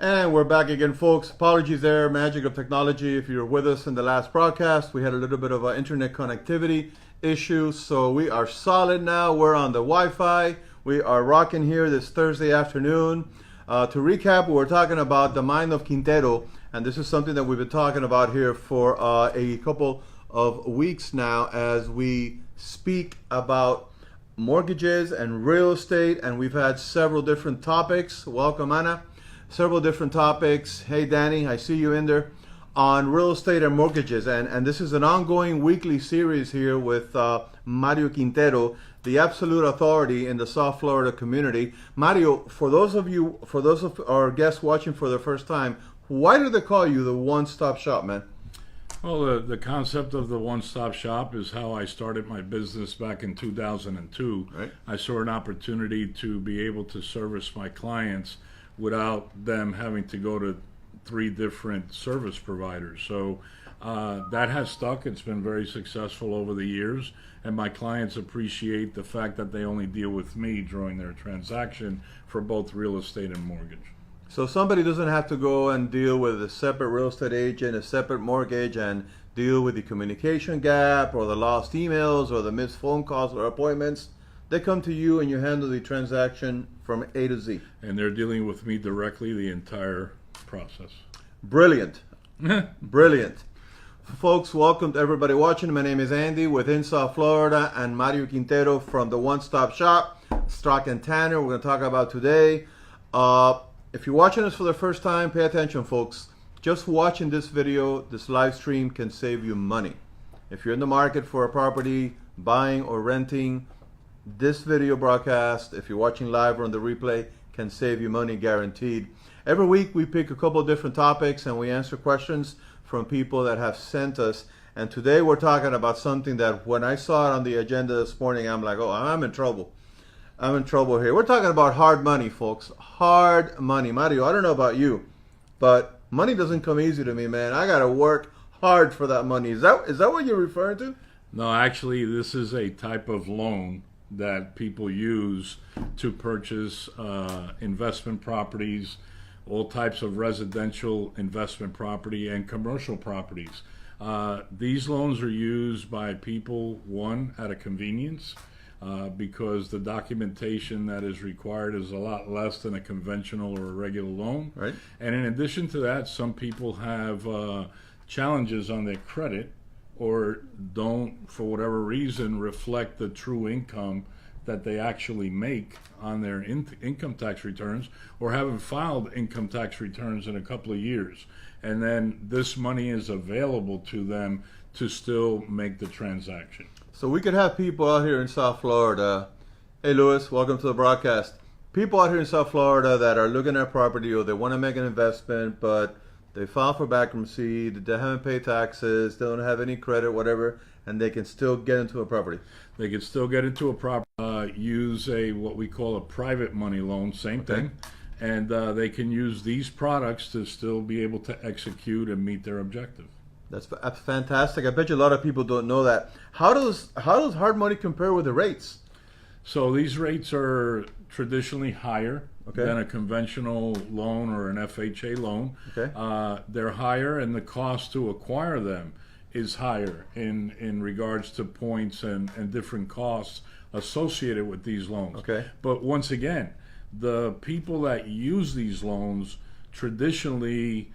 And we're back again, folks. Apologies there, magic of technology. If you were with us in the last broadcast, we had a little bit of an internet connectivity issue. So we are solid now. We're on the Wi-Fi. We are rocking here this Thursday afternoon. To recap, we're talking about the Mine of Quintero. And this is something that we've been talking about here for a couple of weeks now as we speak about mortgages and real estate. And we've had several different topics. Welcome, Ana. Several different topics. Hey, Danny, I see you in there on real estate and mortgages. And this is an ongoing weekly series here with Mario Quintero, the absolute authority in the South Florida community. Mario, for those of our guests watching for the first time, why do they call you the one-stop shop, man? Well, the concept of the one-stop shop is how I started my business back in 2002. Right. I saw an opportunity to be able to service my clients without them having to go to 3 different service providers. So that has stuck. It's been very successful over the years, and my clients appreciate the fact that they only deal with me during their transaction for both real estate and mortgage. So somebody doesn't have to go and deal with a separate real estate agent, a separate mortgage, and deal with the communication gap or the lost emails or the missed phone calls or appointments. They come to you and you handle the transaction from A to Z. And they're dealing with me directly the entire process. Brilliant. Brilliant. Folks, welcome to everybody watching. My name is Andy within South Florida and Mario Quintero from the One Stop Shop, Stock and Tanner. We're going to talk about today. If you're watching us for the first time, pay attention, folks. Just watching this video, this live stream can save you money. If you're in the market for a property, buying or renting, this video broadcast, if you're watching live or on the replay, can save you money guaranteed. Every week we pick a couple of different topics and we answer questions from people that have sent us. And today we're talking about something that when I saw it on the agenda this morning, I'm like, oh, I'm in trouble. I'm in trouble here. We're talking about hard money, folks. Hard money. Mario, I don't know about you, but money doesn't come easy to me, man. I got to work hard for that money. Is that what you're referring to? No, actually, this is a type of loan that people use to purchase investment properties, all types of residential investment property and commercial properties. These loans are used by people, one, out of convenience, because the documentation that is required is a lot less than a conventional or a regular loan. Right. And in addition to that, some people have challenges on their credit or don't, for whatever reason, reflect the true income that they actually make on their income tax returns, or haven't filed income tax returns in a couple of years. And then this money is available to them to still make the transaction. So we could have people out here in South Florida. Hey, Louis, welcome to the broadcast. People out here in South Florida that are looking at property or they want to make an investment, but they filed for bankruptcy, they haven't paid taxes, they don't have any credit, whatever, and they can still get into a property. They can still get into a property, use what we call a private money loan, same thing, and they can use these products to still be able to execute and meet their objective. That's fantastic. I bet you a lot of people don't know that. How does hard money compare with the rates? So these rates are traditionally higher than a conventional loan or an FHA loan. Okay. They're higher, and the cost to acquire them is higher in regards to points and different costs associated with these loans. Okay. But once again, the people that use these loans traditionally,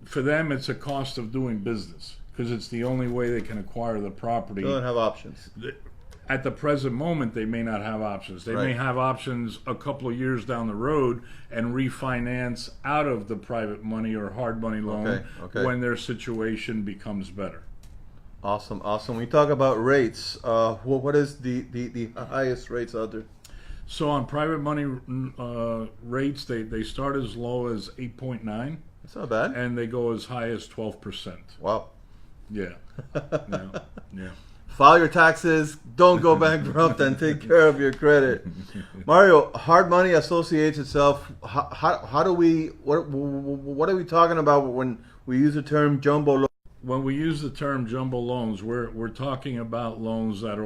for them, it's a cost of doing business because it's the only way they can acquire the property. They don't have options. At the present moment, they may not have options. They may have options a couple of years down the road and refinance out of the private money or hard money loan when their situation becomes better. Awesome, awesome. When you talk about rates, what is the highest rates out there? So on private money rates, they start as low as 8.9. That's not bad. And they go as high as 12%. Wow. Yeah. Yeah. File your taxes, don't go bankrupt, and take care of your credit. Mario, hard money associates itself. How do we, what are we talking about when we use the term jumbo loan? When we use the term jumbo loans, we're talking about loans that are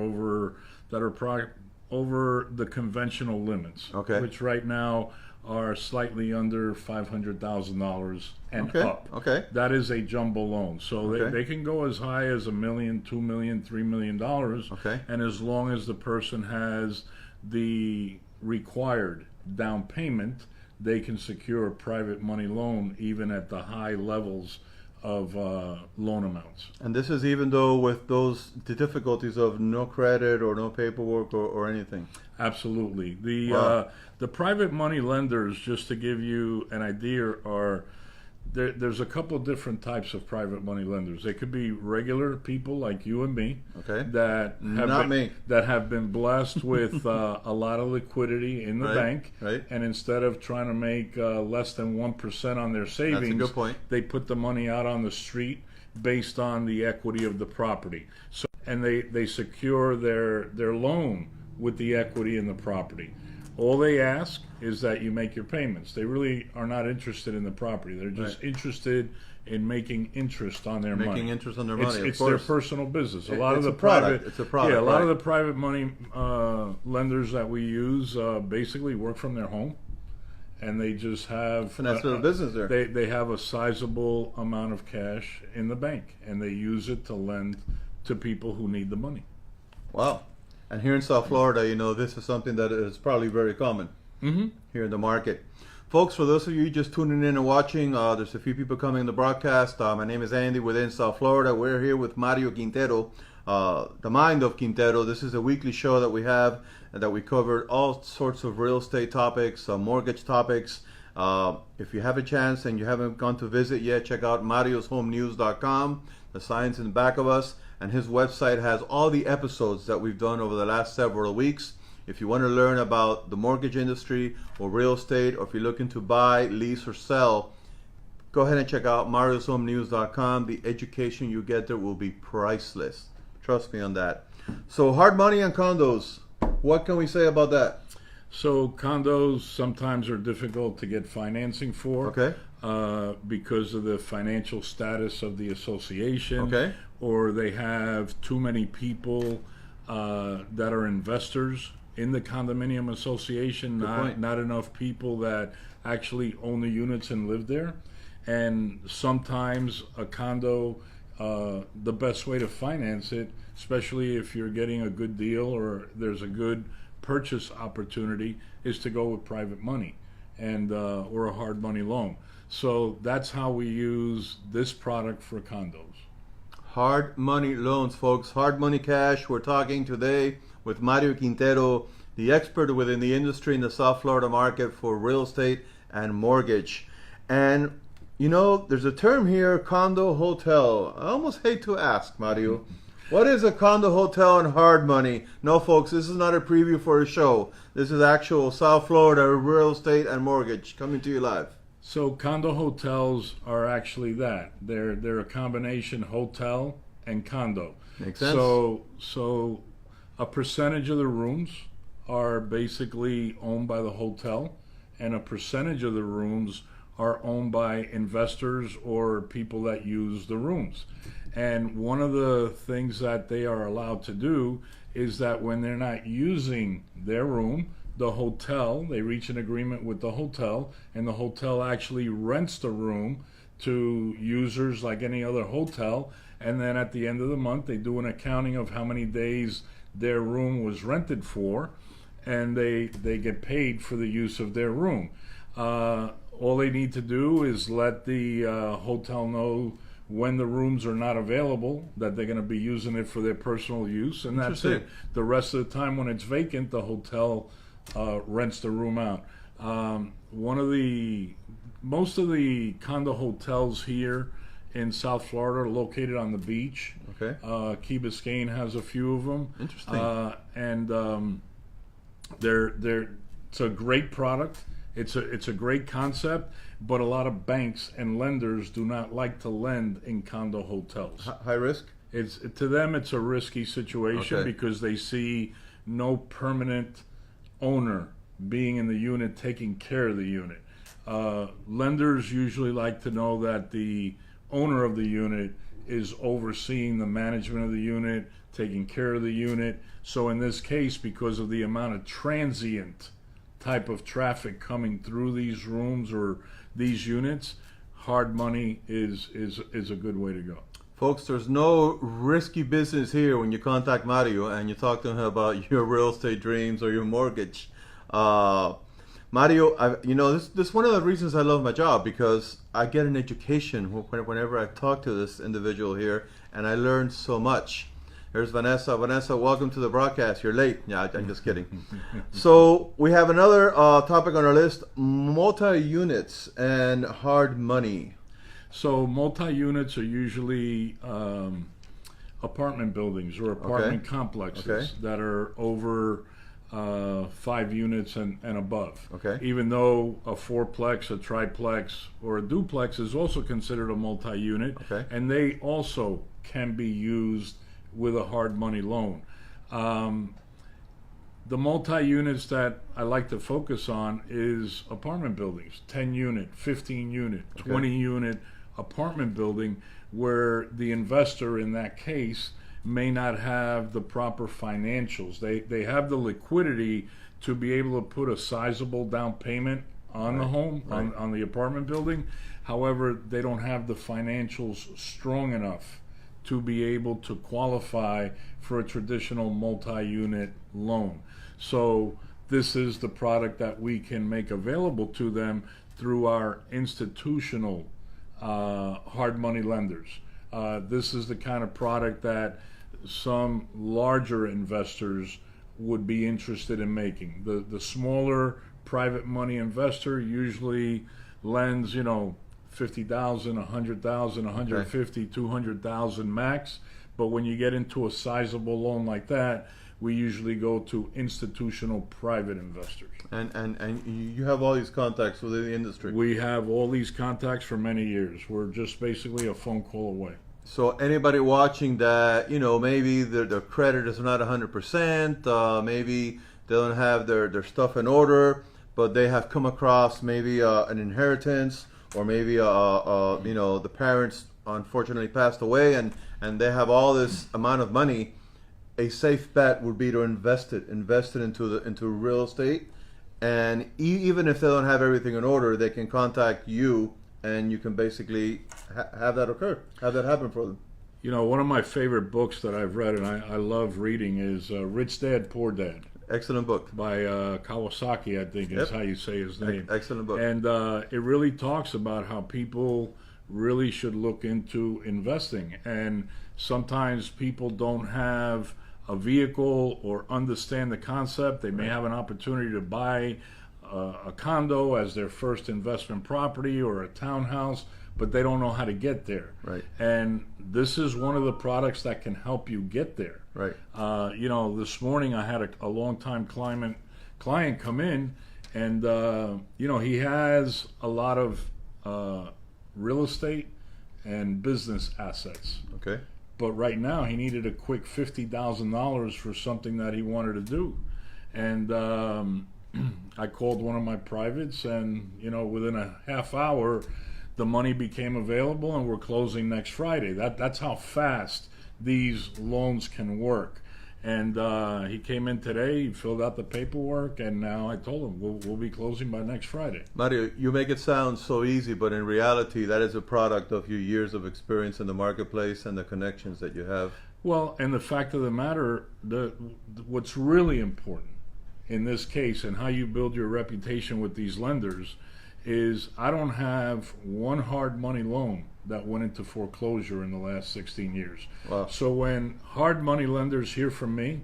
over the conventional limits, Okay. which right now are slightly under $500,000 and Okay. up. Okay. That is a jumbo loan. So Okay. they can go as high as $1 million, $2 million, $3 million. Okay. And as long as the person has the required down payment, they can secure a private money loan even at the high levels of loan amounts. And this is even though with the difficulties of no credit or no paperwork or anything. Absolutely. Wow. The private money lenders, just to give you an idea, are there's a couple different types of private money lenders. They could be regular people like you and me, Okay. that have Not been, me. that have been blessed with a lot of liquidity in the Right, bank, right. and instead of trying to make less than 1% on their savings, good point. they put the money out on the street based on the equity of the property. So, and they secure their loan with the equity in the property. All they ask is that you make your payments. They really are not interested in the property. They're just Right. interested in making interest on their money. Making interest on their money, of It's their course. personal business. A It- lot of it's the a product. private, It's a product, yeah, a lot of right. the private money lenders that we use basically work from their home, and they just have And that's their business there. They have a sizable amount of cash in the bank, and they use it to lend to people who need the money. Wow. And here in South Florida, this is something that is probably very common here in the market. Folks, for those of you just tuning in and watching, there's a few people coming in the broadcast. My name is Andy within South Florida. We're here with Mario Quintero, the mind of Quintero. This is a weekly show that we have and that we cover all sorts of real estate topics, mortgage topics. If you have a chance and you haven't gone to visit yet, check out marioshomenews.com. The sign's in the back of us. And his website has all the episodes that we've done over the last several weeks. If you want to learn about the mortgage industry or real estate, or if you're looking to buy, lease, or sell, go ahead and check out marioshomenews.com. The education you get there will be priceless. Trust me on that. So hard money on condos. What can we say about that? So condos sometimes are difficult to get financing for. Okay. Because of the financial status of the association. Okay. Or they have too many people that are investors in the condominium association, point. not enough people that actually own the units and live there. And sometimes a condo, the best way to finance it, especially if you're getting a good deal or there's a good purchase opportunity, is to go with private money and or a hard money loan. So that's how we use this product for condos. Hard money loans, folks. Hard money cash. We're talking today with Mario Quintero, the expert within the industry in the South Florida market for real estate and mortgage. And, there's a term here, condo hotel. I almost hate to ask, Mario. What is a condo hotel and hard money? No, folks, this is not a preview for a show. This is actual South Florida real estate and mortgage coming to you live. So condo hotels are actually that. They're a combination hotel and condo. Makes sense. So a percentage of the rooms are basically owned by the hotel, and a percentage of the rooms are owned by investors or people that use the rooms. And one of the things that they are allowed to do is that when they're not using their room, the hotel, they reach an agreement with the hotel, and the hotel actually rents the room to users like any other hotel. And then at the end of the month, they do an accounting of how many days their room was rented for, and they get paid for the use of their room. All they need to do is let the hotel know when the rooms are not available, that they're going to be using it for their personal use, and that's it. Interesting. The rest of the time when it's vacant, the hotel rents the room out. Most of the condo hotels here in South Florida are located on the beach. Okay. Key Biscayne has a few of them. Interesting. And it's a great product. It's a great concept, but a lot of banks and lenders do not like to lend in condo hotels. High risk? To them, it's a risky situation Okay. because they see no permanent owner being in the unit taking care of the unit. Lenders usually like to know that the owner of the unit is overseeing the management of the unit, taking care of the unit. So in this case, because of the amount of transient type of traffic coming through these rooms or these units, hard money is a good way to go. Folks, there's no risky business here when you contact Mario and you talk to him about your real estate dreams or your mortgage. Mario, this is one of the reasons I love my job, because I get an education whenever I talk to this individual here, and I learn so much. There's Vanessa. Vanessa, welcome to the broadcast. You're late. Yeah, I'm just kidding. So we have another topic on our list: multi-units and hard money. So multi-units are usually apartment buildings or apartment complexes that are over 5 units and above. Okay. Even though a fourplex, a triplex, or a duplex is also considered a multi-unit, and they also can be used with a hard money loan. The multi-units that I like to focus on is apartment buildings, 10 unit, 15 unit, 20 unit apartment building, where the investor in that case may not have the proper financials. They have the liquidity to be able to put a sizable down payment on the home, on the apartment building. However, they don't have the financials strong enough to be able to qualify for a traditional multi-unit loan. So this is the product that we can make available to them through our institutional hard money lenders. This is the kind of product that some larger investors would be interested in making. The smaller private money investor usually lends, $50,000, $100,000, $150,000, $200,000 max. But when you get into a sizable loan like that, we usually go to institutional private investors. And you have all these contacts within the industry. We have all these contacts for many years. We're just basically a phone call away. So anybody watching that, maybe their credit is not 100%, maybe they don't have their stuff in order, but they have come across maybe an inheritance, or maybe the parents unfortunately passed away, and they have all this amount of money. A safe bet would be to invest it into real estate, and even if they don't have everything in order, they can contact you, and you can basically have that happen for them. One of my favorite books that I've read, and I love reading, is Rich Dad, Poor Dad. Excellent book. By Kawasaki, I think is how you say his name. Excellent book. And it really talks about how people really should look into investing. And sometimes people don't have a vehicle or understand the concept. They may have an opportunity to buy a condo as their first investment property or a townhouse, but they don't know how to get there. Right. And this is one of the products that can help you get there. Right. This morning I had a long-time client come in, and he has a lot of real estate and business assets. Okay. But right now he needed a quick $50,000 for something that he wanted to do, and I called one of my privates, and within a half hour, the money became available, and we're closing next Friday. That's how fast these loans can work. And he came in today, he filled out the paperwork, and now I told him we'll be closing by next Friday. Mario, you make it sound so easy, but in reality, that is a product of your years of experience in the marketplace and the connections that you have. Well, and the fact of the matter, what's really important in this case and how you build your reputation with these lenders is I don't have one hard money loan that went into foreclosure in the last 16 years. Wow. So when hard money lenders hear from me,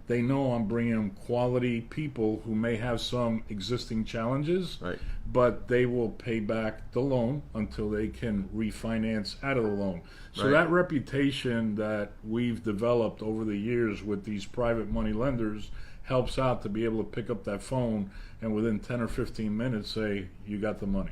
they know I'm bringing them quality people who may have some existing challenges, right, but they will pay back the loan until they can refinance out of the loan. So right, that reputation that we've developed over the years with these private money lenders helps out to be able to pick up that phone and within 10 or 15 minutes say, you got the money.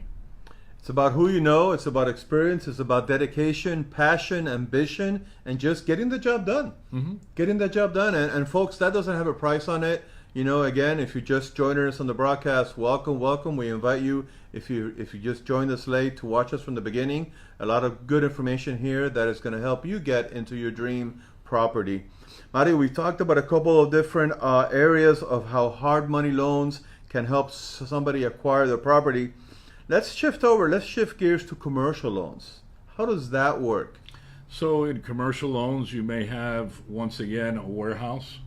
It's about who you know, it's about experience, it's about dedication, passion, ambition, and just getting the job done. Mm-hmm. Getting the job done. And folks, that doesn't have a price on it. Again, if you just joined us on the broadcast, welcome. We invite you, if you just joined us late, to watch us from the beginning. A lot of good information here that is going to help you get into your dream property. Mario, we talked about a couple of different areas of how hard money loans can help somebody acquire the property. Let's shift gears to commercial loans. How does that work? So in commercial loans, you may have, once again, a warehouse.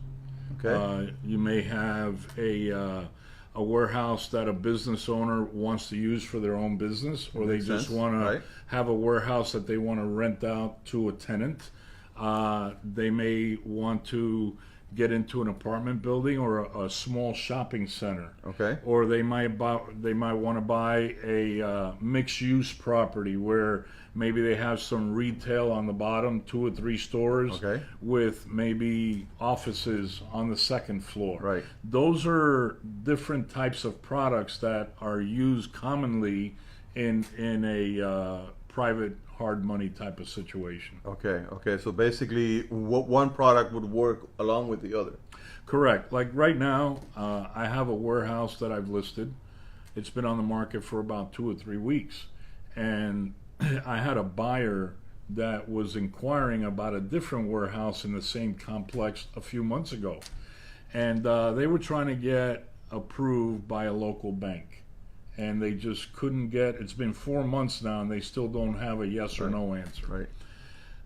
Okay. You may have a warehouse that a business owner wants to use for their own business, or Makes they just sense, want to right. have a warehouse that they want to rent out to a tenant. They may want to get into an apartment building or a small shopping center. Okay. Or they might want to buy a mixed-use property where maybe they have some retail on the bottom, 2 or 3 stores, Okay. with maybe offices on the second floor. Right. Those are different types of products that are used commonly in a private hard money type of situation. Okay. So basically, one product would work along with the other. Correct. Like right now, I have a warehouse that I've listed. It's been on the market for about 2 or 3 weeks. And I had a buyer that was inquiring about a different warehouse in the same complex a few months ago. And they were trying to get approved by a local bank. And they just couldn't get, it's been 4 months now and they still don't have a yes or no answer. Right.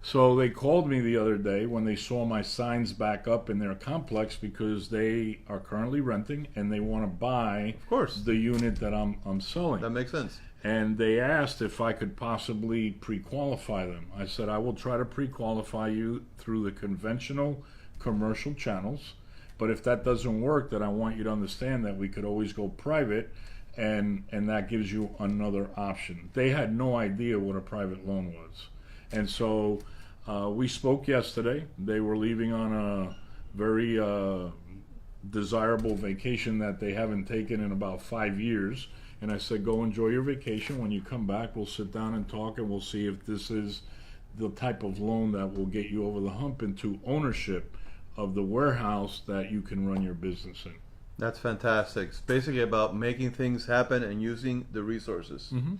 So they called me the other day when they saw my signs back up in their complex because they are currently renting and they want to buy, Of course. the unit that I'm selling. That makes sense. And they asked if I could possibly pre-qualify them. I said, I will try to pre-qualify you through the conventional commercial channels. But if that doesn't work, then I want you to understand that we could always go private, and that gives you another option. They had no idea what a private loan was. And so we spoke yesterday. They were leaving on a very desirable vacation that they haven't taken in about 5 years. And I said, go enjoy your vacation. When you come back, we'll sit down and talk, and we'll see if this is the type of loan that will get you over the hump into ownership of the warehouse that you can run your business in. That's fantastic. It's basically about making things happen and using the resources. Mm-hmm.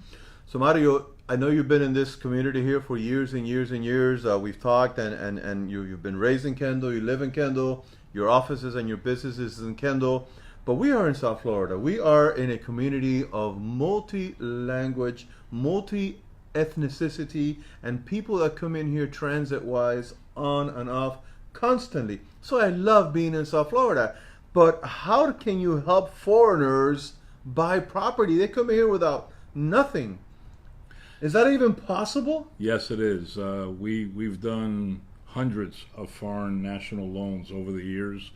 So Mario, I know you've been in this community here for years and years and years. We've talked, and you've been raised in Kendall. You live in Kendall. Your offices and your businesses in Kendall. But we are in South Florida. We are in a community of multi-language, multi-ethnicity, and people that come in here transit-wise, on and off, constantly. So I love being in South Florida. But how can you help foreigners buy property? They come here without nothing. Is that even possible? Yes, it is. We've done hundreds of foreign national loans over the years.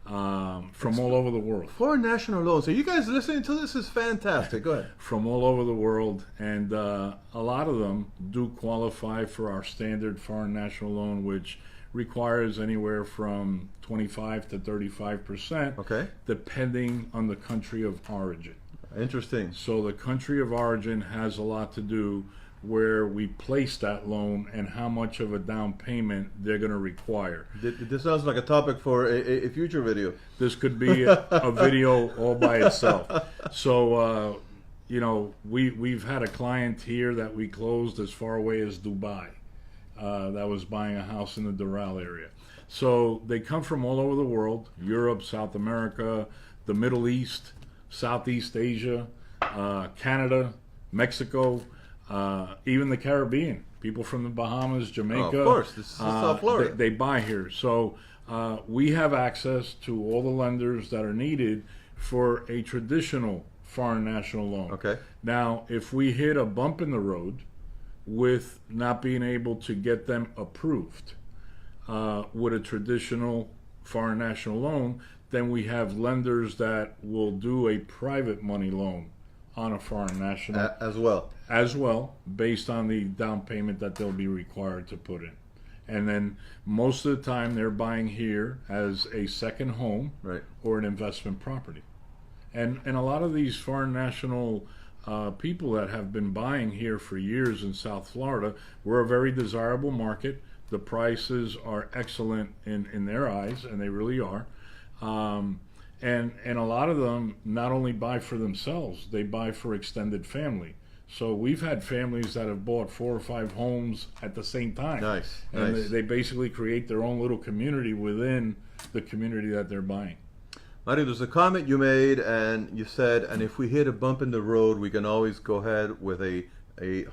From all over the world. Foreign national loans. Are you guys listening to this? Is fantastic. Go ahead. From all over the world, and a lot of them do qualify for our standard foreign national loan, which requires anywhere from 25 to 35%, Okay. depending on the country of origin. Interesting. So the country of origin has a lot to do where we place that loan and how much of a down payment they're going to require. This sounds like a topic for a future video. This could be a video all by itself. So, we've had a client here that we closed as far away as Dubai that was buying a house in the Doral area. So they come from all over the world, Europe, South America, the Middle East, Southeast Asia, Canada, Mexico, even the Caribbean. People from the Bahamas, Jamaica. Oh, of course, this is South Florida. They buy here. So we have access to all the lenders that are needed for a traditional foreign national loan. Okay. Now, if we hit a bump in the road with not being able to get them approved with a traditional foreign national loan, then we have lenders that will do a private money loan on a foreign national as well, based on the down payment that they'll be required to put in. And then most of the time they're buying here as a second home, right, or an investment property. And a lot of these foreign national people that have been buying here for years in South Florida, we're a very desirable market. The prices are excellent in their eyes, and they really are. And a lot of them not only buy for themselves, they buy for extended family. So we've had families that have bought 4 or 5 homes at the same time. Nice. And they basically create their own little community within the community that they're buying. Mario, there's a comment you made, and you said, and if we hit a bump in the road, we can always go ahead with a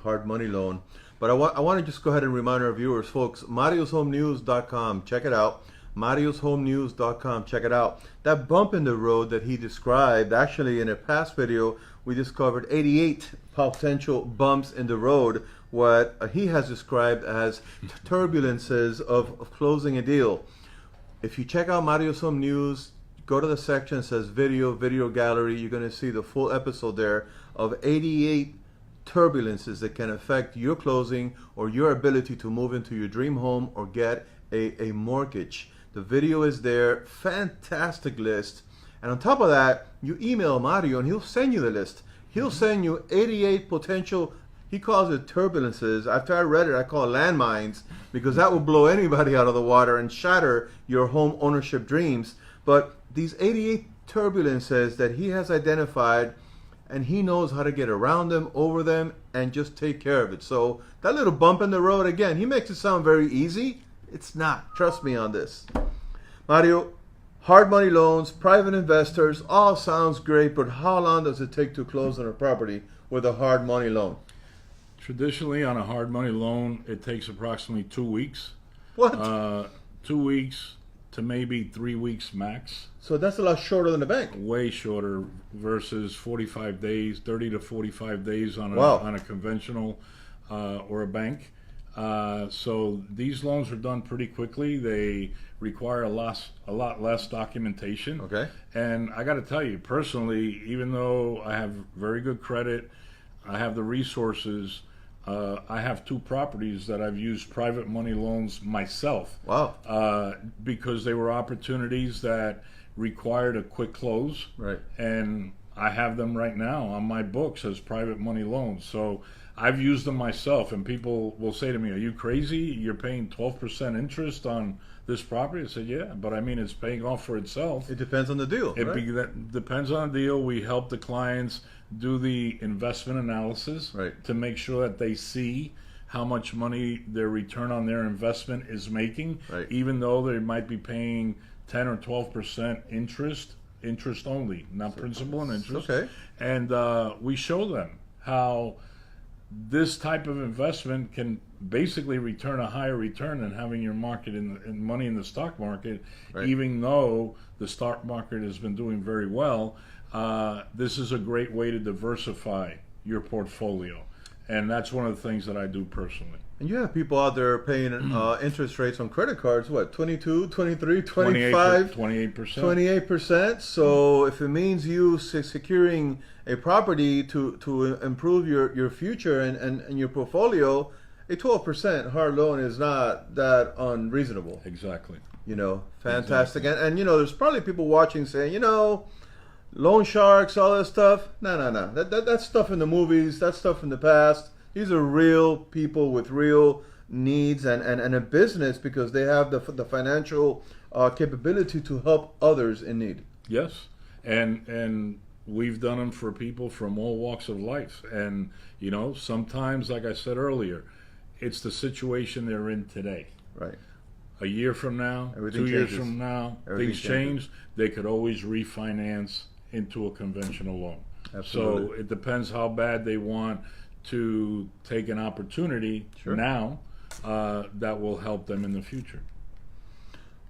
hard money loan. But I want to just go ahead and remind our viewers, folks, marioshomenews.com, check it out. marioshomenews.com, check it out. That bump in the road that he described, actually in a past video, we discovered 88 potential bumps in the road, what he has described as turbulences of closing a deal. If you check out Mario's Home News, go to the section that says video gallery, you're going to see the full episode there of 88 turbulences that can affect your closing or your ability to move into your dream home or get a mortgage. The video is there, fantastic list. And on top of that, you email Mario and he'll send you the list. He'll send you 88 potential, he calls it turbulences. After I read it, I call it landmines, because that will blow anybody out of the water and shatter your home ownership dreams. But these 88 turbulences that he has identified, and he knows how to get around them, over them, and just take care of it. So that little bump in the road, again, he makes it sound very easy. It's not. Trust me on this. Mario, hard money loans, private investors, all sounds great, but how long does it take to close on a property with a hard money loan? Traditionally, on a hard money loan, it takes approximately 2 weeks. What? 2 weeks to maybe 3 weeks max. So that's a lot shorter than the bank. Way shorter versus 45 days, 30 to 45 days on Wow. on a conventional or a bank. So these loans are done pretty quickly. They require a lot less documentation. Okay. And I got to tell you, personally, even though I have very good credit, I have the resources, I have 2 properties that I've used private money loans myself. Wow. Because they were opportunities that required a quick close. Right. And I have them right now on my books as private money loans. So I've used them myself, and people will say to me, "Are you crazy? You're paying 12% interest on this property?" I said, "Yeah, but I mean, it's paying off for itself." It depends on the deal. Right? That depends on the deal. We help the clients do the investment analysis Right. to make sure that they see how much money their return on their investment is making, Right. even though they might be paying 10 or 12% interest only, not principal and interest. Okay. And we show them how this type of investment can basically return a higher return than having your market in money in the stock market, Right. even though the stock market has been doing very well. This is a great way to diversify your portfolio, and that's one of the things that I do personally. And you have people out there paying interest rates on credit cards, what, 22, 23, 25, 28%. 28%. So if it means you securing a property to improve your future and your portfolio, a 12% hard loan is not that unreasonable. Exactly. You know, fantastic. And you know, there's probably people watching saying, you know, loan sharks, all that stuff. No. That's stuff in the movies. That's stuff in the past. These are real people with real needs and a business, because they have the financial capability to help others in need. Yes, and we've done them for people from all walks of life. And you know, sometimes, like I said earlier, it's the situation they're in today. Right. A year from now, Everything 2 years changes. from now, Everything things change. They could always refinance into a conventional loan. Absolutely. So it depends how bad they want to take an opportunity Sure. now that will help them in the future.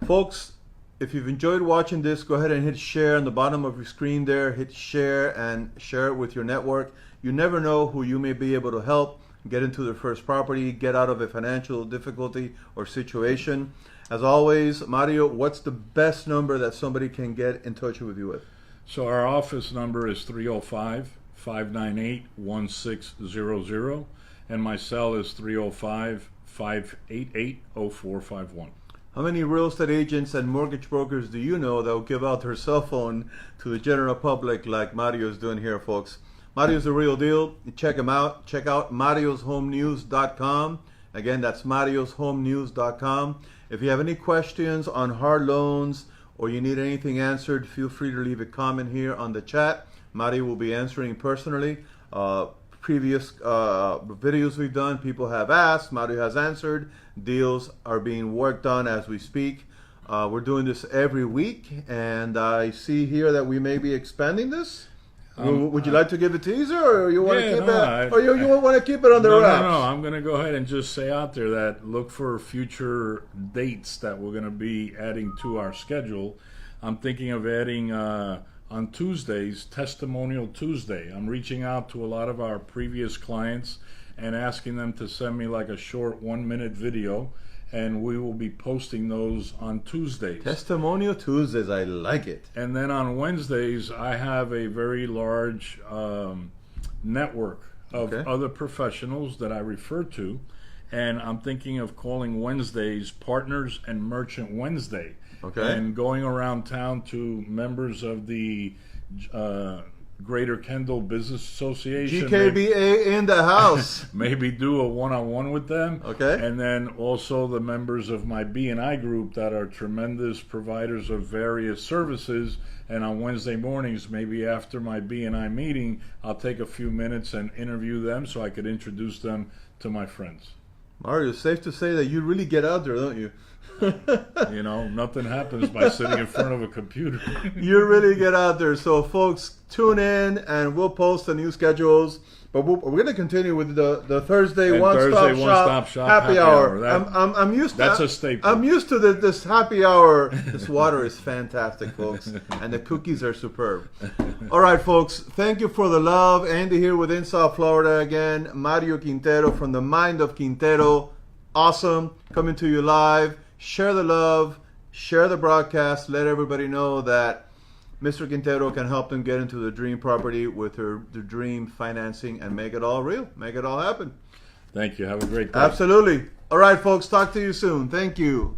Folks, if you've enjoyed watching this, go ahead and hit share on the bottom of your screen there. Hit share and share it with your network. You never know who you may be able to help get into their first property, get out of a financial difficulty or situation. As always, Mario, what's the best number that somebody can get in touch with you with? So our office number is 305-598-1600, and my cell is 305-588-0451. How many real estate agents and mortgage brokers do you know that will give out their cell phone to the general public like Mario is doing here, folks? Mario's the real deal. Check him out. Check out marioshomenews.com. Again, that's marioshomenews.com. If you have any questions on hard loans or you need anything answered, feel free to leave a comment here on the chat. Mario will be answering personally. Previous videos we've done, people have asked, Mario has answered. Deals are being worked on as we speak. We're doing this every week, and I see here that we may be expanding this. Would you like to give a teaser, or you want to keep it, or you want to keep it under wraps? No. I'm going to go ahead and just say out there that look for future dates that we're going to be adding to our schedule. I'm thinking of adding on Tuesdays, Testimonial Tuesday. I'm reaching out to a lot of our previous clients and asking them to send me like a short 1-minute video, and we will be posting those on Tuesdays. Testimonial Tuesdays, I like it. And then on Wednesdays, I have a very large network of other professionals that I refer to, and I'm thinking of calling Wednesdays Partners and Merchant Wednesday. Okay. And going around town to members of the Greater Kendall Business Association. GKBA in the house. Maybe do a one-on-one with them. Okay. And then also the members of my B&I group that are tremendous providers of various services. And on Wednesday mornings, maybe after my B&I meeting, I'll take a few minutes and interview them so I could introduce them to my friends. Mario, it's safe to say that you really get out there, don't you? You know, nothing happens by sitting in front of a computer. You really get out there. So, folks, tune in, and we'll post the new schedules. But we're going to continue with the Thursday one-stop shop happy hour. I'm used. That's a staple. I'm used to this happy hour. This water is fantastic, folks, and the cookies are superb. All right, folks. Thank you for the love. Andy here with In South Florida again. Mario Quintero from the Mind of Quintero. Awesome, coming to you live. Share the love. Share the broadcast. Let everybody know that Mr. Quintero can help them get into the dream property with the dream financing and make it all real. Make it all happen. Thank you. Have a great day. Absolutely. All right, folks. Talk to you soon. Thank you.